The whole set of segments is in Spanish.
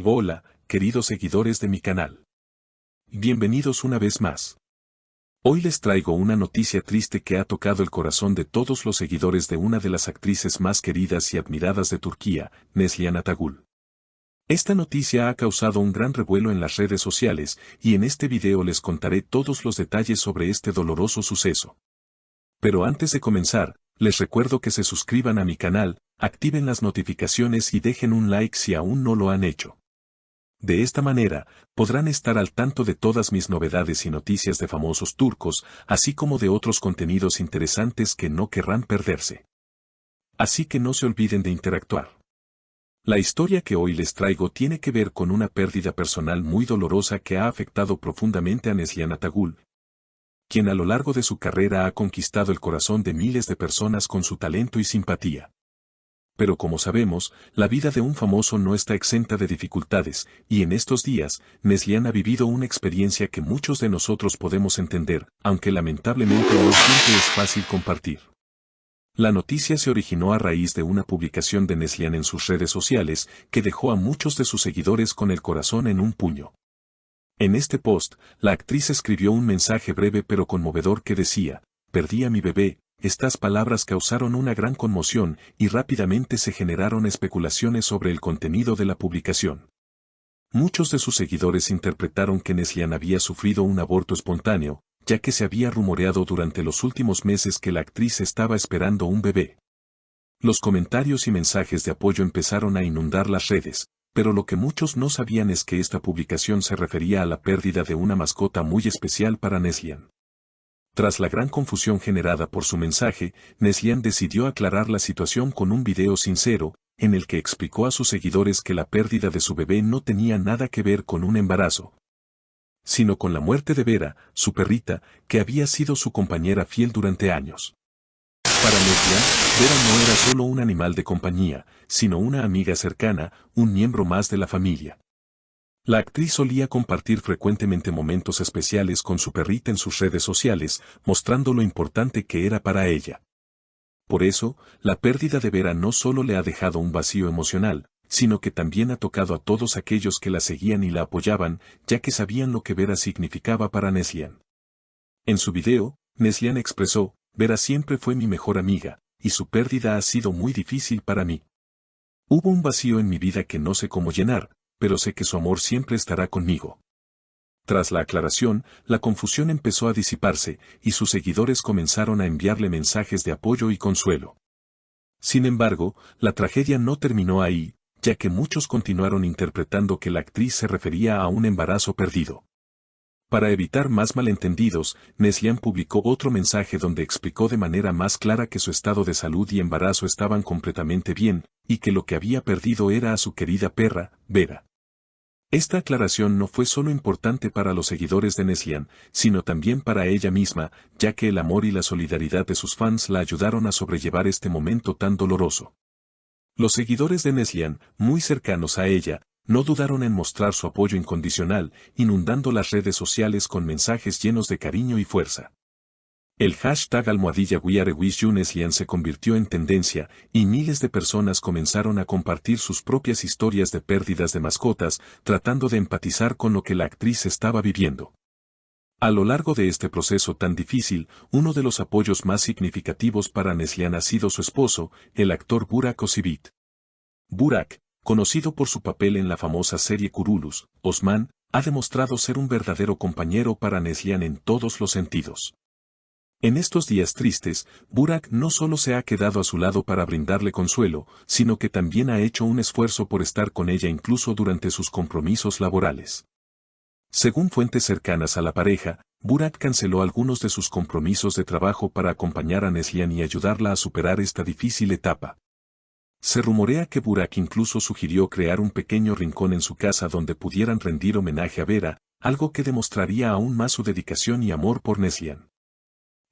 Hola, queridos seguidores de mi canal. Bienvenidos una vez más. Hoy les traigo una noticia triste que ha tocado el corazón de todos los seguidores de una de las actrices más queridas y admiradas de Turquía, Neslihan Atagül. Esta noticia ha causado un gran revuelo en las redes sociales y en este video les contaré todos los detalles sobre este doloroso suceso. Pero antes de comenzar, les recuerdo que se suscriban a mi canal, activen las notificaciones y dejen un like si aún no lo han hecho. De esta manera, podrán estar al tanto de todas mis novedades y noticias de famosos turcos, así como de otros contenidos interesantes que no querrán perderse. Así que no se olviden de interactuar. La historia que hoy les traigo tiene que ver con una pérdida personal muy dolorosa que ha afectado profundamente a Neslihan Atagül, quien a lo largo de su carrera ha conquistado el corazón de miles de personas con su talento y simpatía. Pero como sabemos, la vida de un famoso no está exenta de dificultades, y en estos días, Neslihan ha vivido una experiencia que muchos de nosotros podemos entender, aunque lamentablemente no siempre es fácil compartir. La noticia se originó a raíz de una publicación de Neslihan en sus redes sociales, que dejó a muchos de sus seguidores con el corazón en un puño. En este post, la actriz escribió un mensaje breve pero conmovedor que decía: "Perdí a mi bebé". Estas palabras causaron una gran conmoción y rápidamente se generaron especulaciones sobre el contenido de la publicación. Muchos de sus seguidores interpretaron que Neslihan había sufrido un aborto espontáneo, ya que se había rumoreado durante los últimos meses que la actriz estaba esperando un bebé. Los comentarios y mensajes de apoyo empezaron a inundar las redes, pero lo que muchos no sabían es que esta publicación se refería a la pérdida de una mascota muy especial para Neslihan. Tras la gran confusión generada por su mensaje, Neslihan decidió aclarar la situación con un video sincero, en el que explicó a sus seguidores que la pérdida de su bebé no tenía nada que ver con un embarazo, sino con la muerte de Vera, su perrita, que había sido su compañera fiel durante años. Para Neslihan, Vera no era solo un animal de compañía, sino una amiga cercana, un miembro más de la familia. La actriz solía compartir frecuentemente momentos especiales con su perrita en sus redes sociales, mostrando lo importante que era para ella. Por eso, la pérdida de Vera no solo le ha dejado un vacío emocional, sino que también ha tocado a todos aquellos que la seguían y la apoyaban, ya que sabían lo que Vera significaba para Neslihan. En su video, Neslihan expresó: "Vera siempre fue mi mejor amiga, y su pérdida ha sido muy difícil para mí. Hubo un vacío en mi vida que no sé cómo llenar, pero sé que su amor siempre estará conmigo". Tras la aclaración, la confusión empezó a disiparse, y sus seguidores comenzaron a enviarle mensajes de apoyo y consuelo. Sin embargo, la tragedia no terminó ahí, ya que muchos continuaron interpretando que la actriz se refería a un embarazo perdido. Para evitar más malentendidos, Neslihan publicó otro mensaje donde explicó de manera más clara que su estado de salud y embarazo estaban completamente bien, y que lo que había perdido era a su querida perra, Vera. Esta aclaración no fue solo importante para los seguidores de Neslihan, sino también para ella misma, ya que el amor y la solidaridad de sus fans la ayudaron a sobrellevar este momento tan doloroso. Los seguidores de Neslihan, muy cercanos a ella, no dudaron en mostrar su apoyo incondicional, inundando las redes sociales con mensajes llenos de cariño y fuerza. El hashtag #WeAreWithYouNeslihan se convirtió en tendencia, y miles de personas comenzaron a compartir sus propias historias de pérdidas de mascotas, tratando de empatizar con lo que la actriz estaba viviendo. A lo largo de este proceso tan difícil, uno de los apoyos más significativos para Neslihan ha sido su esposo, el actor Burak Özçivit. Burak, conocido por su papel en la famosa serie Kurulus, Osman, ha demostrado ser un verdadero compañero para Neslihan en todos los sentidos. En estos días tristes, Burak no solo se ha quedado a su lado para brindarle consuelo, sino que también ha hecho un esfuerzo por estar con ella incluso durante sus compromisos laborales. Según fuentes cercanas a la pareja, Burak canceló algunos de sus compromisos de trabajo para acompañar a Neslihan y ayudarla a superar esta difícil etapa. Se rumorea que Burak incluso sugirió crear un pequeño rincón en su casa donde pudieran rendir homenaje a Vera, algo que demostraría aún más su dedicación y amor por Neslihan.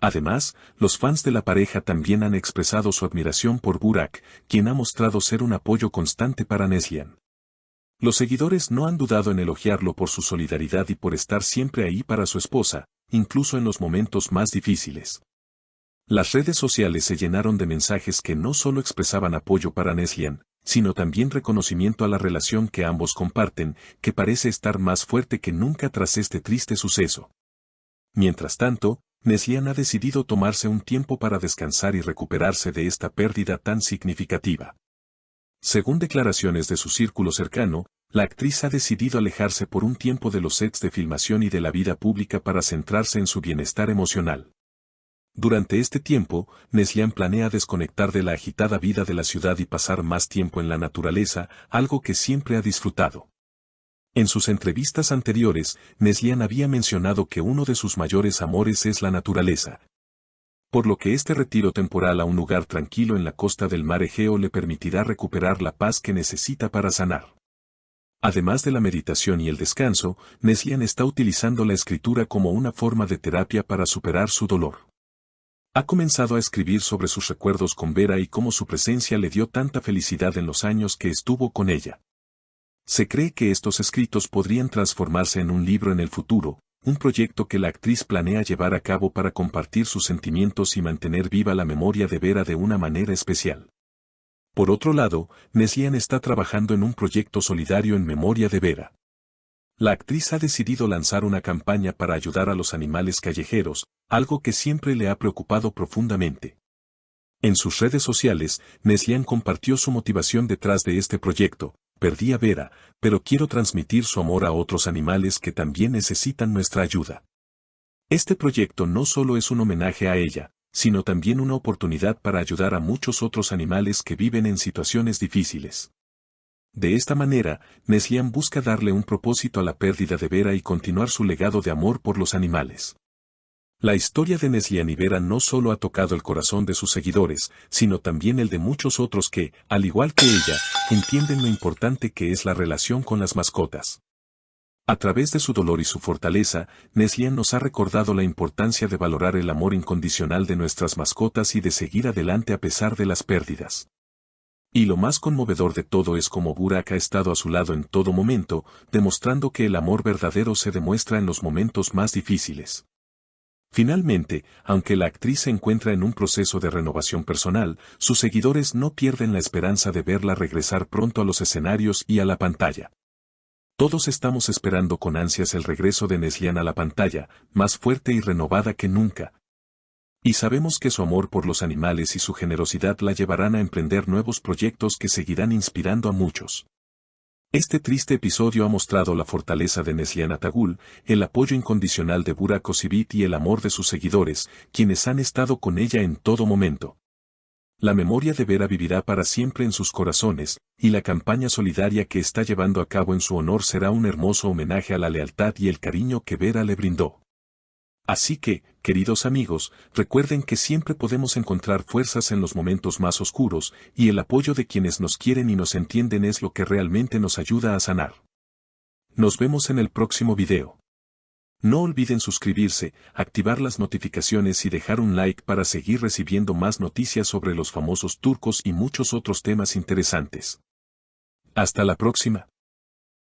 Además, los fans de la pareja también han expresado su admiración por Burak, quien ha mostrado ser un apoyo constante para Neslihan. Los seguidores no han dudado en elogiarlo por su solidaridad y por estar siempre ahí para su esposa, incluso en los momentos más difíciles. Las redes sociales se llenaron de mensajes que no solo expresaban apoyo para Neslihan, sino también reconocimiento a la relación que ambos comparten, que parece estar más fuerte que nunca tras este triste suceso. Mientras tanto, Neslihan ha decidido tomarse un tiempo para descansar y recuperarse de esta pérdida tan significativa. Según declaraciones de su círculo cercano, la actriz ha decidido alejarse por un tiempo de los sets de filmación y de la vida pública para centrarse en su bienestar emocional. Durante este tiempo, Neslihan planea desconectar de la agitada vida de la ciudad y pasar más tiempo en la naturaleza, algo que siempre ha disfrutado. En sus entrevistas anteriores, Neslihan había mencionado que uno de sus mayores amores es la naturaleza, por lo que este retiro temporal a un lugar tranquilo en la costa del mar Egeo le permitirá recuperar la paz que necesita para sanar. Además de la meditación y el descanso, Neslihan está utilizando la escritura como una forma de terapia para superar su dolor. Ha comenzado a escribir sobre sus recuerdos con Vera y cómo su presencia le dio tanta felicidad en los años que estuvo con ella. Se cree que estos escritos podrían transformarse en un libro en el futuro, un proyecto que la actriz planea llevar a cabo para compartir sus sentimientos y mantener viva la memoria de Vera de una manera especial. Por otro lado, Neslihan está trabajando en un proyecto solidario en memoria de Vera. La actriz ha decidido lanzar una campaña para ayudar a los animales callejeros, algo que siempre le ha preocupado profundamente. En sus redes sociales, Neslihan compartió su motivación detrás de este proyecto. Perdí a Vera, pero quiero transmitir su amor a otros animales que también necesitan nuestra ayuda. Este proyecto no solo es un homenaje a ella, sino también una oportunidad para ayudar a muchos otros animales que viven en situaciones difíciles. De esta manera, Neslihan busca darle un propósito a la pérdida de Vera y continuar su legado de amor por los animales. La historia de Neslihan y Vera no solo ha tocado el corazón de sus seguidores, sino también el de muchos otros que, al igual que ella, entienden lo importante que es la relación con las mascotas. A través de su dolor y su fortaleza, Neslihan nos ha recordado la importancia de valorar el amor incondicional de nuestras mascotas y de seguir adelante a pesar de las pérdidas. Y lo más conmovedor de todo es cómo Burak ha estado a su lado en todo momento, demostrando que el amor verdadero se demuestra en los momentos más difíciles. Finalmente, aunque la actriz se encuentra en un proceso de renovación personal, sus seguidores no pierden la esperanza de verla regresar pronto a los escenarios y a la pantalla. Todos estamos esperando con ansias el regreso de Neslihan a la pantalla, más fuerte y renovada que nunca. Y sabemos que su amor por los animales y su generosidad la llevarán a emprender nuevos proyectos que seguirán inspirando a muchos. Este triste episodio ha mostrado la fortaleza de Neslihan Atagul, el apoyo incondicional de Burak Özçivit y el amor de sus seguidores, quienes han estado con ella en todo momento. La memoria de Vera vivirá para siempre en sus corazones, y la campaña solidaria que está llevando a cabo en su honor será un hermoso homenaje a la lealtad y el cariño que Vera le brindó. Así que, queridos amigos, recuerden que siempre podemos encontrar fuerzas en los momentos más oscuros, y el apoyo de quienes nos quieren y nos entienden es lo que realmente nos ayuda a sanar. Nos vemos en el próximo video. No olviden suscribirse, activar las notificaciones y dejar un like para seguir recibiendo más noticias sobre los famosos turcos y muchos otros temas interesantes. Hasta la próxima.